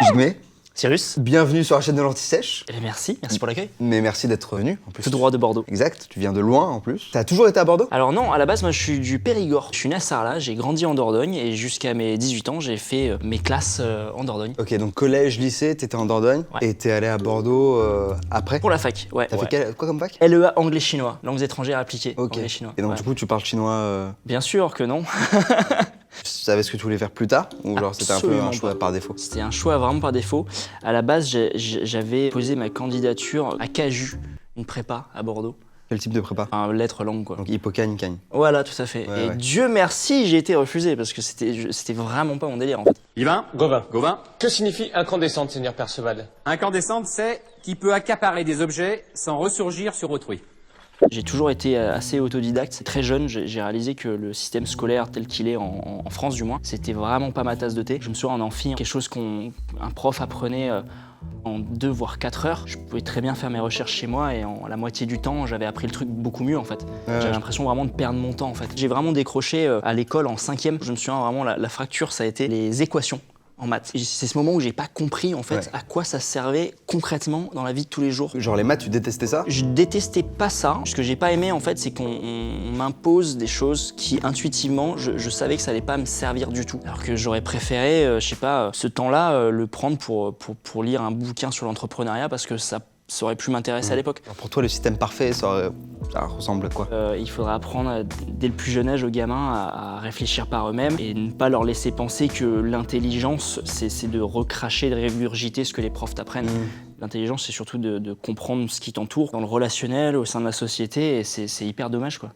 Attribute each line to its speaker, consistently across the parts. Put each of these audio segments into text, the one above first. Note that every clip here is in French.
Speaker 1: Jigmé,
Speaker 2: Cyrus.
Speaker 1: bienvenue sur la chaîne de l'Anti-Sèche.
Speaker 2: Eh bien, merci pour l'accueil.
Speaker 1: Mais merci d'être venu en plus.
Speaker 2: Tout droit de Bordeaux.
Speaker 1: Exact, tu viens de loin en plus. T'as toujours été à Bordeaux?
Speaker 2: Alors non, à la base, moi je suis du Périgord. Je suis né à Sarlat, j'ai grandi en Dordogne et jusqu'à mes 18 ans, j'ai fait mes classes en Dordogne.
Speaker 1: Ok, donc collège, lycée, t'étais en Dordogne et t'es allé à Bordeaux après?
Speaker 2: Pour la fac, ouais.
Speaker 1: T'as fait quoi comme fac?
Speaker 2: LEA anglais-chinois, langues étrangères appliquées.
Speaker 1: Ok.
Speaker 2: Anglais-chinois.
Speaker 1: Et donc du coup, tu parles chinois
Speaker 2: Bien sûr que non.
Speaker 1: Tu savais ce que tu voulais faire plus tard? Ou genre c'était un peu un choix par défaut?
Speaker 2: C'était un choix vraiment par défaut. À la base, j'avais posé ma candidature à Caju, une prépa à Bordeaux.
Speaker 1: Quel type de prépa?
Speaker 2: Enfin, lettres langues quoi.
Speaker 1: Donc hippocagne, cagne.
Speaker 2: Voilà, tout à fait.
Speaker 1: Ouais,
Speaker 2: et
Speaker 1: ouais.
Speaker 2: Dieu merci, j'ai été refusé parce que c'était vraiment pas mon délire en fait.
Speaker 3: Yvain,
Speaker 4: Gauvin.
Speaker 3: Gauvin,
Speaker 4: Que signifie incandescente, Seigneur Perceval?
Speaker 3: incandescente, c'est qui peut accaparer des objets sans ressurgir sur autrui.
Speaker 2: J'ai toujours été assez autodidacte. Très jeune, j'ai réalisé que le système scolaire tel qu'il est en France du moins, c'était vraiment pas ma tasse de thé. Je me souviens en amphi, quelque chose qu'un prof apprenait en 2 voire 4 heures. Je pouvais très bien faire mes recherches chez moi et en la moitié du temps, j'avais appris le truc beaucoup mieux en fait. J'avais l'impression vraiment de perdre mon temps en fait. J'ai vraiment décroché à l'école en 5e. Je me souviens vraiment, la fracture, ça a été les équations en maths. C'est ce moment où j'ai pas compris en fait à quoi ça servait concrètement dans la vie de tous les jours.
Speaker 1: Genre les maths, tu détestais ça?
Speaker 2: Je détestais pas ça. Ce que j'ai pas aimé en fait, c'est qu'on m'impose des choses qui intuitivement, je savais que ça allait pas me servir du tout. Alors que j'aurais préféré, je sais pas, ce temps-là, le prendre pour lire un bouquin sur l'entrepreneuriat parce que ça aurait pu m'intéresser à l'époque.
Speaker 1: Alors pour toi, le système parfait, ça ressemble à quoi?
Speaker 2: Il faudra apprendre dès le plus jeune âge aux gamins à réfléchir par eux-mêmes et ne pas leur laisser penser que l'intelligence, c'est de recracher, de régurgiter ce que les profs t'apprennent. L'intelligence, c'est surtout de comprendre ce qui t'entoure dans le relationnel, au sein de la société, et c'est hyper dommage, quoi.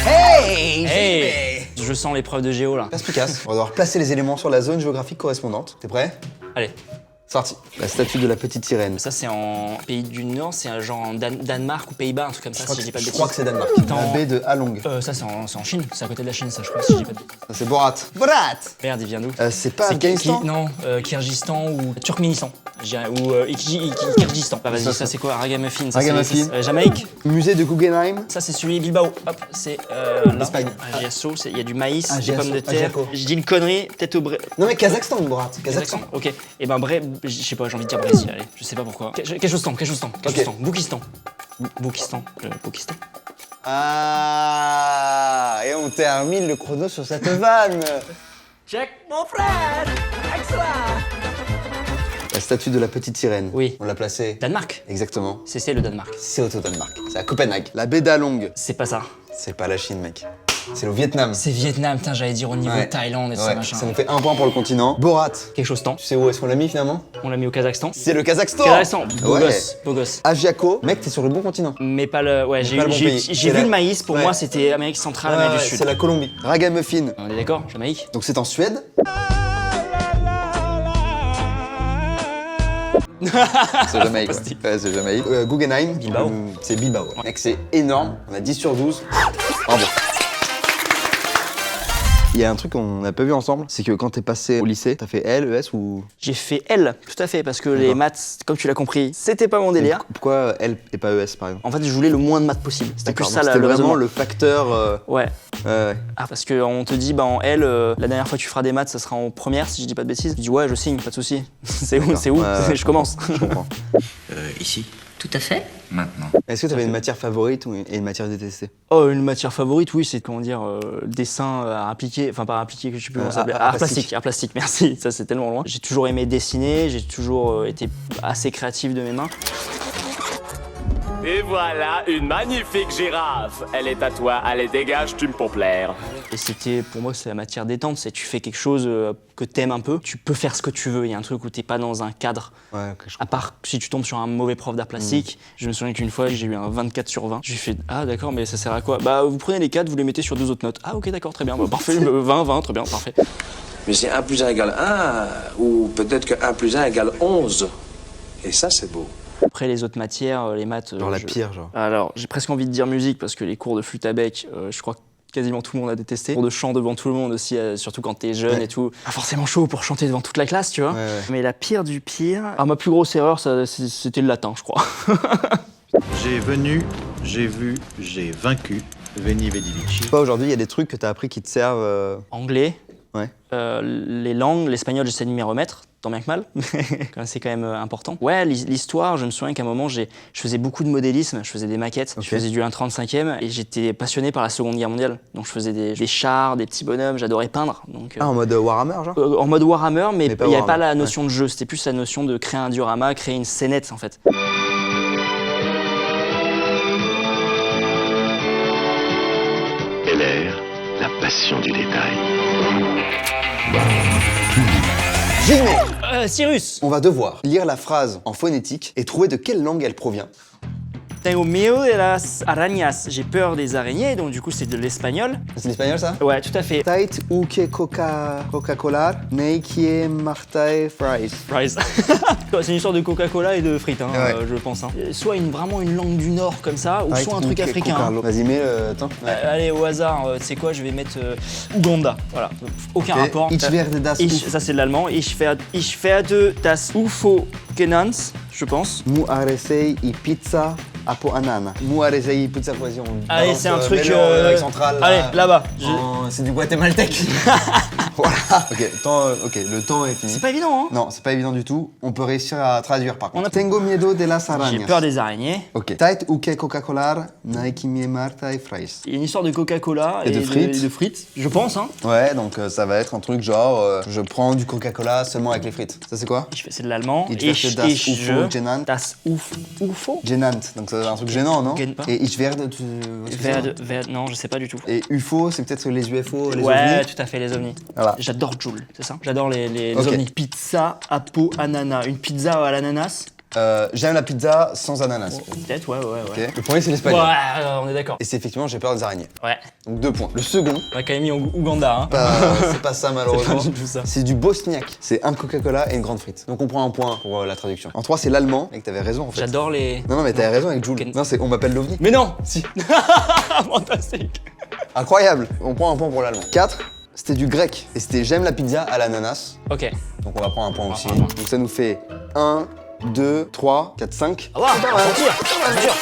Speaker 2: Hey, je sens l'épreuve de géo, là.
Speaker 1: Perspicace. On va devoir placer les éléments sur la zone géographique correspondante. T'es prêt?
Speaker 2: Allez.
Speaker 1: Sorti. La statue de la petite sirène.
Speaker 2: Ça, c'est en pays du Nord, c'est genre en Danemark ou Pays-Bas, un truc comme ça, si je dis pas de
Speaker 1: Je
Speaker 2: bêtises.
Speaker 1: crois que c'est Danemark.
Speaker 2: Attends.
Speaker 1: La baie de Halong.
Speaker 2: Ça, c'est en Chine, c'est à côté de la Chine, ça, je crois, si je dis pas de bêtises.
Speaker 1: Ça, c'est Borat. Borat!
Speaker 2: Merde, il vient d'où?
Speaker 1: C'est pas Afghanistan?
Speaker 2: Non, Kyrgyzstan ou Turkménistan, je dirais, ou Kyrgyzstan. Bah vas-y, ça c'est quoi? Ragamuffin.
Speaker 1: Ragamuffin.
Speaker 2: Jamaïque.
Speaker 1: Musée de Guggenheim.
Speaker 2: Ça c'est celui Bilbao. Hop, c'est
Speaker 1: Espagne.
Speaker 2: Agiasso, il y a du maïs, des
Speaker 1: Agiasso,
Speaker 2: pommes de terre.
Speaker 1: Agiaco.
Speaker 2: Je dis une connerie, peut-être au
Speaker 1: Non mais Kazakhstan, Borat. Kazakhstan.
Speaker 2: Ok. Et ben bref, je sais pas, j'ai envie de dire Brésil, allez, je sais pas pourquoi. Kyrgyzstan. Boukistan. Boukistan.
Speaker 1: Ah, et on termine le chrono sur cette vanne.
Speaker 2: Check mon frère. Excellent.
Speaker 1: La statue de la petite sirène.
Speaker 2: Oui.
Speaker 1: On l'a placée.
Speaker 2: Danemark.
Speaker 1: Exactement.
Speaker 2: C'est le Danemark.
Speaker 1: C'est au Danemark. C'est à Copenhague. La baie d'Halong.
Speaker 2: C'est pas ça.
Speaker 1: C'est pas la Chine, mec. C'est le Vietnam.
Speaker 2: C'est Vietnam, putain, j'allais dire au niveau
Speaker 1: Ouais.
Speaker 2: Thaïlande et tout ça
Speaker 1: Ouais,
Speaker 2: machin.
Speaker 1: ça nous fait 1 point pour le continent. Borat.
Speaker 2: Quelque chose temps.
Speaker 1: Tu sais où est-ce qu'on l'a mis finalement?
Speaker 2: On l'a mis au Kazakhstan.
Speaker 1: C'est le Kazakhstan.
Speaker 2: Kazakhstan, beau
Speaker 1: Ouais.
Speaker 2: gosse, beau gosse.
Speaker 1: Agiaco. Mec, t'es sur le bon continent.
Speaker 2: Mais pas le. Ouais,
Speaker 1: pas le bon pays.
Speaker 2: j'ai
Speaker 1: C'est
Speaker 2: vu
Speaker 1: la-
Speaker 2: le maïs, pour
Speaker 1: Ouais.
Speaker 2: moi c'était Amérique centrale,
Speaker 1: Ouais,
Speaker 2: Amérique du
Speaker 1: c'est
Speaker 2: Sud.
Speaker 1: la Colombie. Ragamuffin.
Speaker 2: On est d'accord, Jamaïque.
Speaker 1: Donc c'est en Suède. C'est Jamaïque. Ouais, c'est Jamaïque. Guggenheim.
Speaker 2: Bilbao.
Speaker 1: C'est Bilbao. Mec, c'est énorme. On a 10 sur 12. Bravo. Il y a un truc qu'on n'a pas vu ensemble, c'est que quand t'es passé au lycée, t'as fait L, ES ou...
Speaker 2: J'ai fait L, tout à fait, parce que les maths, comme tu l'as compris, c'était pas mon délire.
Speaker 1: Pourquoi L et pas ES par exemple?
Speaker 2: En fait, je voulais le moins de maths possible. C'était plus
Speaker 1: D'accord,
Speaker 2: ça
Speaker 1: donc
Speaker 2: le
Speaker 1: c'était vraiment
Speaker 2: raisonnement.
Speaker 1: le facteur...
Speaker 2: Ouais.
Speaker 1: ouais.
Speaker 2: Ah, parce qu'on te dit, bah en L, la dernière fois que tu feras des maths, ça sera en première, si je dis pas de bêtises. Je dis, ouais, je signe, pas de souci. C'est où?
Speaker 1: Ouais.
Speaker 2: Je commence.
Speaker 1: Je comprends.
Speaker 5: Ici. Tout à fait. Maintenant.
Speaker 1: Est-ce que t'avais une matière favorite et une matière détestée?
Speaker 2: Oh, une matière favorite, oui, c'est comment dire, dessin à appliquer, enfin pas à appliquer, que je sais plus comment ça s'appelle.
Speaker 1: art plastique.
Speaker 2: Art plastique, merci, ça c'est tellement loin. J'ai toujours aimé dessiner, j'ai toujours été assez créatif de mes mains.
Speaker 6: Et voilà une magnifique girafe. Elle est à toi, allez dégage, tu me peux plaire.
Speaker 2: Et c'était, pour moi, c'est la matière détente, c'est tu fais quelque chose que t'aimes un peu, tu peux faire ce que tu veux, il y a un truc où t'es pas dans un cadre.
Speaker 1: Ouais, ok, je
Speaker 2: À part si tu tombes sur un mauvais prof d'art plastique, je me souviens qu'une fois j'ai eu un 24 sur 20. J'ai fait ah d'accord mais ça sert à quoi? Bah vous prenez les 4, vous les mettez sur 2 autres notes. Ah ok d'accord très bien, bah, parfait, 20, très bien, parfait.
Speaker 7: Mais c'est 1 plus 1 égale 1, ou peut-être que 1 plus 1 égale 11. Et ça, c'est beau.
Speaker 2: Après les autres matières, les maths...
Speaker 1: Genre la pire, genre.
Speaker 2: Alors j'ai presque envie de dire musique parce que les cours de flûte à bec, je crois que quasiment tout le monde a détesté. Cours de chant devant tout le monde aussi, surtout quand t'es jeune et tout. Pas forcément chaud pour chanter devant toute la classe, tu vois.
Speaker 1: Ouais.
Speaker 2: Mais la pire du pire... Alors ma plus grosse erreur, c'était le latin, je crois.
Speaker 8: J'ai venu, j'ai vu, j'ai vaincu. Veni Vidi Vici.
Speaker 1: Toi, aujourd'hui, il y a des trucs que t'as appris qui te servent.
Speaker 2: Anglais,
Speaker 1: Ouais.
Speaker 2: les langues, l'espagnol, j'essaie de m'y remettre, tant bien que mal, c'est quand même important. Ouais, l'histoire, je me souviens qu'à un moment, je faisais beaucoup de modélisme, je faisais des maquettes,
Speaker 1: Ok.
Speaker 2: je faisais du 1/35e et j'étais passionné par la Seconde Guerre mondiale. Donc je faisais des chars, des petits bonhommes, j'adorais peindre. Donc,
Speaker 1: Ah, en mode Warhammer, genre
Speaker 2: en mode Warhammer, mais
Speaker 1: Mais pas
Speaker 2: il n'y avait pas
Speaker 1: Warhammer,
Speaker 2: la notion de jeu, c'était plus la notion de créer un diorama, créer une scénette en fait.
Speaker 9: LR, la passion du détail.
Speaker 1: Jimmy,
Speaker 2: Cyrus,
Speaker 1: on va devoir lire la phrase en phonétique et trouver de quelle langue elle provient.
Speaker 2: tengo miedo de las arañas, j'ai peur des araignées, donc du coup c'est de l'espagnol.
Speaker 1: C'est l'espagnol, ça?
Speaker 2: Ouais, tout à fait.
Speaker 1: Tait uke Coca-Cola, neiki martai fries.
Speaker 2: Fries. C'est une histoire de Coca-Cola et de frites, hein,
Speaker 1: Ouais.
Speaker 2: je pense. Hein. Soit vraiment une langue du Nord comme ça, ou
Speaker 1: Tait
Speaker 2: soit un truc
Speaker 1: uke
Speaker 2: africain.
Speaker 1: Coca-Cola.
Speaker 2: Hein.
Speaker 1: Vas-y, mets le. Attends. Ouais.
Speaker 2: Allez, au hasard, tu sais quoi, je vais mettre Ouganda. Voilà, aucun rapport.
Speaker 1: Ich werde das
Speaker 2: Ça c'est de l'allemand. Ich werde das UFO genannt, je pense.
Speaker 1: Muaresei i pizza apo anana. Muaresei i pizza quoi, on
Speaker 2: Allez,
Speaker 1: balance,
Speaker 2: c'est un truc.
Speaker 1: mets-le en Amérique centrale.
Speaker 2: Allez, là-bas.
Speaker 1: C'est du guatémaltèque. Voilà. Ok, le temps est fini.
Speaker 2: C'est pas évident, hein.
Speaker 1: Non, c'est pas évident du tout. On peut réussir à traduire par contre. Tengo miedo de las arañas.
Speaker 2: J'ai peur des araignées.
Speaker 1: Ok. Tait uke Coca-Cola, neiki martai fries.
Speaker 2: Il y a une histoire de Coca-Cola
Speaker 1: Et de frites.
Speaker 2: de frites, je pense, hein.
Speaker 1: Ouais, donc ça va être un truc genre je prends du Coca-Cola seulement avec les frites. Ça c'est quoi?
Speaker 2: C'est de l'allemand.
Speaker 1: Ich werde das UFO genannt.
Speaker 2: Das UFO.
Speaker 1: Gênant, donc c'est un truc gênant, non?
Speaker 2: Gêne pas.
Speaker 1: Et ich werde,
Speaker 2: Non, je sais pas du tout.
Speaker 1: Et UFO, c'est peut-être les UFO, les
Speaker 2: Ouais,
Speaker 1: ovnis.
Speaker 2: tout à fait, les ovnis.
Speaker 1: Voilà.
Speaker 2: J'adore Joule, c'est ça? J'adore les
Speaker 1: Ok.
Speaker 2: ovnis. Pizza apo ananas. Une pizza à l'ananas?
Speaker 1: J'aime la pizza sans ananas.
Speaker 2: Peut-être, ouais.
Speaker 1: Ok. Le premier c'est l'espagnol.
Speaker 2: Ouais, on est d'accord.
Speaker 1: Et c'est effectivement j'ai peur des araignées.
Speaker 2: Ouais.
Speaker 1: Donc 2 points. Le second,
Speaker 2: On a quand même mis Ouganda, hein.
Speaker 1: c'est pas ça malheureusement.
Speaker 2: C'est pas du tout ça.
Speaker 1: C'est du bosniaque. C'est un Coca-Cola et une grande frite. Donc on prend un point pour la traduction. En 3 c'est l'allemand, et que t'avais raison en fait.
Speaker 2: J'adore les.
Speaker 1: Non mais t'avais raison avec Jules.
Speaker 2: Ok.
Speaker 1: Non c'est on m'appelle l'OVNI.
Speaker 2: Mais non! Si! Fantastique!
Speaker 1: Incroyable. On prend un point pour l'allemand. 4, c'était du grec. Et c'était j'aime la pizza à l'ananas.
Speaker 2: Ok.
Speaker 1: Donc on va prendre un point aussi.
Speaker 2: prendre un point.
Speaker 1: Donc ça nous fait 1, 2, 3, 4, 5.
Speaker 2: Ah, wow, c'est dur.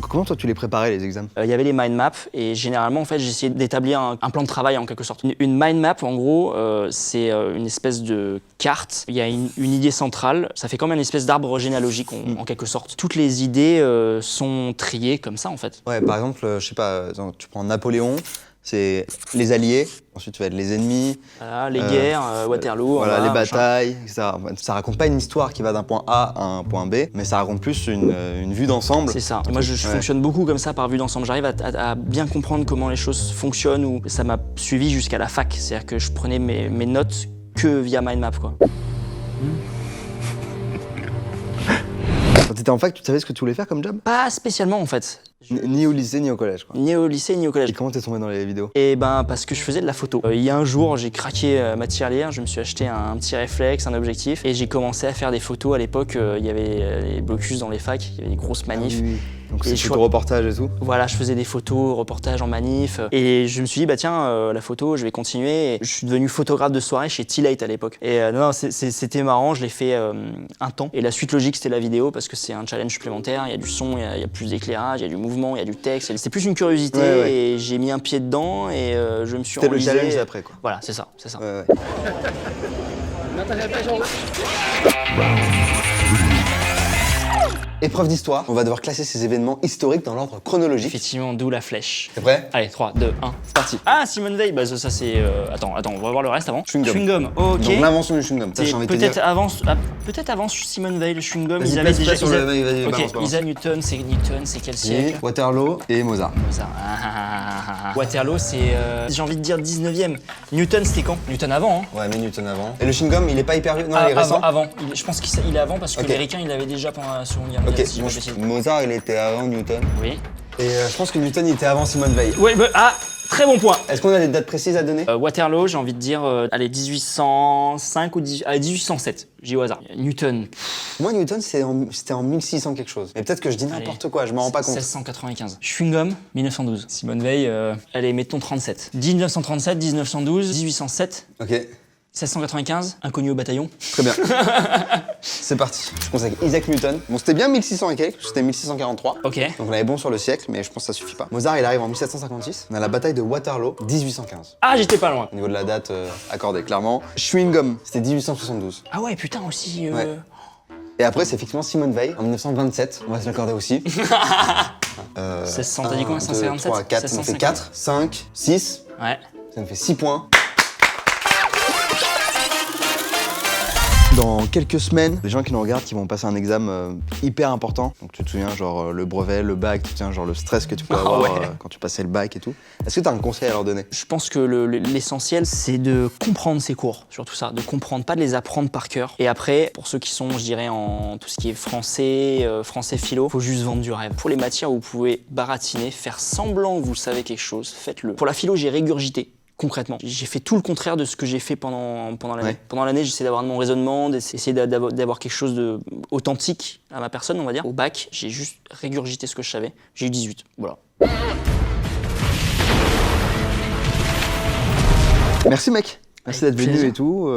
Speaker 1: Comment toi tu les préparais les examens?
Speaker 2: Il y avait les mind maps et généralement en fait j'essayais d'établir un plan de travail en quelque sorte. Une mind map en gros c'est une espèce de carte, il y a une idée centrale, ça fait comme une espèce d'arbre généalogique en quelque sorte. Toutes les idées sont triées comme ça en fait.
Speaker 1: Ouais, par exemple, je sais pas, tu prends Napoléon, c'est les alliés, ensuite tu vas être les ennemis,
Speaker 2: Voilà, les guerres, Waterloo,
Speaker 1: voilà,
Speaker 2: voilà,
Speaker 1: les
Speaker 2: machin.
Speaker 1: batailles, etc. Ça raconte pas une histoire qui va d'un point A à un point B, mais ça raconte plus une vue d'ensemble.
Speaker 2: C'est ça. Et moi, je
Speaker 1: Ouais.
Speaker 2: fonctionne beaucoup comme ça par vue d'ensemble. J'arrive à bien comprendre comment les choses fonctionnent ou ça m'a suivi jusqu'à la fac. C'est-à-dire que je prenais mes notes que via mind map, quoi.
Speaker 1: Quand t'étais en fac, tu savais ce que tu voulais faire comme job?
Speaker 2: Pas spécialement en fait.
Speaker 1: Ni au lycée, ni au collège, quoi.
Speaker 2: Ni au lycée, ni au collège.
Speaker 1: Et comment t'es tombé dans les vidéos?
Speaker 2: Et ben parce que je faisais de la photo. Il y a un jour, j'ai craqué ma tirelire, je me suis acheté un petit réflexe, un objectif, et j'ai commencé à faire des photos. À l'époque, il y avait les blocus dans les facs, il y avait des grosses manifs.
Speaker 1: Oui. Donc
Speaker 2: Et
Speaker 1: c'est
Speaker 2: je
Speaker 1: photo reportage et tout.
Speaker 2: Voilà, je faisais des photos, reportages en manif, et je me suis dit bah tiens, la photo, je vais continuer. Et je suis devenu photographe de soirée chez T-Late à l'époque. Et non, c'était marrant, je l'ai fait un temps. Et la suite logique, c'était la vidéo parce que c'est un challenge supplémentaire. Il y a du son, il y a plus d'éclairage, il y a du mouvement, il y a du texte. C'est plus une curiosité,
Speaker 1: Ouais.
Speaker 2: et j'ai mis un pied dedans et je me suis
Speaker 1: C'était le
Speaker 2: enlisé.
Speaker 1: challenge d'après, quoi.
Speaker 2: Voilà, c'est ça, c'est ça.
Speaker 1: Ouais. Épreuve d'histoire, on va devoir classer ces événements historiques dans l'ordre chronologique.
Speaker 2: Effectivement, d'où la flèche.
Speaker 1: T'es prêt?
Speaker 2: Allez, 3, 2, 1, c'est parti. Ah, Simone Veil, bah ça c'est... Attends, on va voir le reste avant.
Speaker 1: Chewing-gum.
Speaker 2: Ok.
Speaker 1: Donc l'invention du chewing-gum. Ça,
Speaker 2: C'est
Speaker 1: j'ai envie de te
Speaker 2: peut-être
Speaker 1: dire.
Speaker 2: avant Simone Veil, le chewing-gum.
Speaker 1: Vas-y,
Speaker 2: Ils avaient
Speaker 1: place,
Speaker 2: déjà...
Speaker 1: place sur le mec, vas-y,
Speaker 2: Ok,
Speaker 1: balance, balance.
Speaker 2: Isaac Newton, c'est quel
Speaker 1: Et
Speaker 2: siècle?
Speaker 1: Waterloo et Mozart.
Speaker 2: Ça. Waterloo, c'est... j'ai envie de dire 19e. Newton, c'était quand? Newton avant, hein.
Speaker 1: Ouais, mais Newton avant. Et le chewing-gum, il est pas hyper vieux? Non, il est récent?
Speaker 2: Avant. Je pense qu'il est avant parce que
Speaker 1: Ok.
Speaker 2: les ricains, il l'avait déjà pendant la Seconde Guerre
Speaker 1: Ok,
Speaker 2: mondiale, si je
Speaker 1: bon,
Speaker 2: me bêtise.
Speaker 1: Mozart, il était avant Newton.
Speaker 2: Oui.
Speaker 1: Et je pense que Newton, il était avant Simone Veil.
Speaker 2: Ouais, très bon point.
Speaker 1: Est-ce qu'on a des dates précises à donner?
Speaker 2: Waterloo, j'ai envie de dire, allez, 1805 ou 1807. J'ai au hasard. Newton,
Speaker 1: Moi, Newton, c'était en 1600 quelque chose. Mais peut-être que je dis n'importe quoi, je m'en rends pas compte.
Speaker 2: 1695. Chewing-gum, 1912. Simone Veil, allez, mettons 37. 1937, 1912, 1807.
Speaker 1: Ok.
Speaker 2: 1695, inconnu au bataillon.
Speaker 1: Très bien. C'est parti. Je pense avec Isaac Newton. Bon, c'était bien 1600 et quelques, c'était 1643.
Speaker 2: Ok.
Speaker 1: Donc on avait bon sur le siècle, mais je pense que ça suffit pas. Mozart, il arrive en 1756. On a la bataille de Waterloo, 1815.
Speaker 2: Ah, j'étais pas loin.
Speaker 1: Au niveau de la date accordée, clairement. Chewing Gum, c'était 1872.
Speaker 2: Ah ouais, putain aussi.
Speaker 1: Ouais. Et après, c'est effectivement Simone Veil, en 1927. On va se l'accorder aussi.
Speaker 2: 1600, t'as dit combien? 157?
Speaker 1: 3, 4, ça nous fait 4, 5, 6.
Speaker 2: Ouais.
Speaker 1: Ça nous fait 6 points. Dans quelques semaines, les gens qui nous regardent, qui vont passer un examen hyper important. Donc tu te souviens, genre le brevet, le bac, tu te souviens, genre le stress que tu peux avoir quand tu passais le bac et tout. Est-ce que tu as un conseil à leur donner?
Speaker 2: Je pense que l'essentiel, c'est de comprendre ces cours, surtout ça, de comprendre, pas de les apprendre par cœur. Et après, pour ceux qui sont, je dirais, en tout ce qui est français, français philo, faut juste vendre du rêve. Pour les matières où vous pouvez baratiner, faire semblant que vous savez quelque chose, faites-le. Pour la philo, j'ai régurgité. Concrètement, j'ai fait tout le contraire de ce que j'ai fait pendant l'année. Ouais. Pendant l'année, j'essayais d'avoir de mon raisonnement, d'essayer d'avoir quelque chose d'authentique à ma personne, on va dire. Au bac, j'ai juste régurgité ce que je savais. J'ai eu 18, voilà.
Speaker 1: Merci mec, merci d'être venu et tout.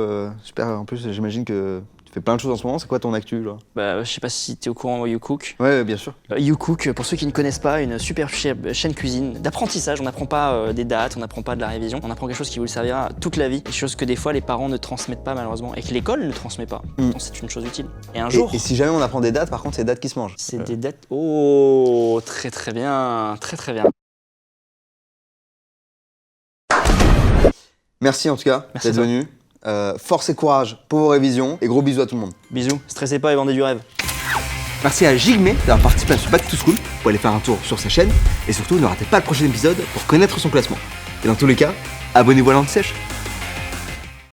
Speaker 1: Super, en plus j'imagine que tu fais plein de choses en ce moment. C'est quoi ton actu là?
Speaker 2: Bah, je sais pas si t'es au courant, YouCook.
Speaker 1: Ouais, bien sûr.
Speaker 2: YouCook, pour ceux qui ne connaissent pas, une super chaîne cuisine d'apprentissage. On n'apprend pas des dates, on n'apprend pas de la révision. On apprend quelque chose qui vous servira toute la vie. Des choses que des fois les parents ne transmettent pas malheureusement et que l'école ne transmet pas. Donc c'est une chose utile. Et un jour.
Speaker 1: Et si jamais on apprend des dates, par contre, c'est des dates qui se mangent.
Speaker 2: C'est des dates. Oh, très très bien, très très bien.
Speaker 1: Merci en tout cas d'être venu. Force et courage pour vos révisions et gros bisous à tout le monde.
Speaker 2: Bisous, stressez pas et vendez du rêve.
Speaker 10: Merci à Jigme d'avoir participé à ce Back to School. Vous pouvez aller faire un tour sur sa chaîne et surtout ne ratez pas le prochain épisode pour connaître son classement. Et dans tous les cas, abonnez-vous à l'Anti-Sèche.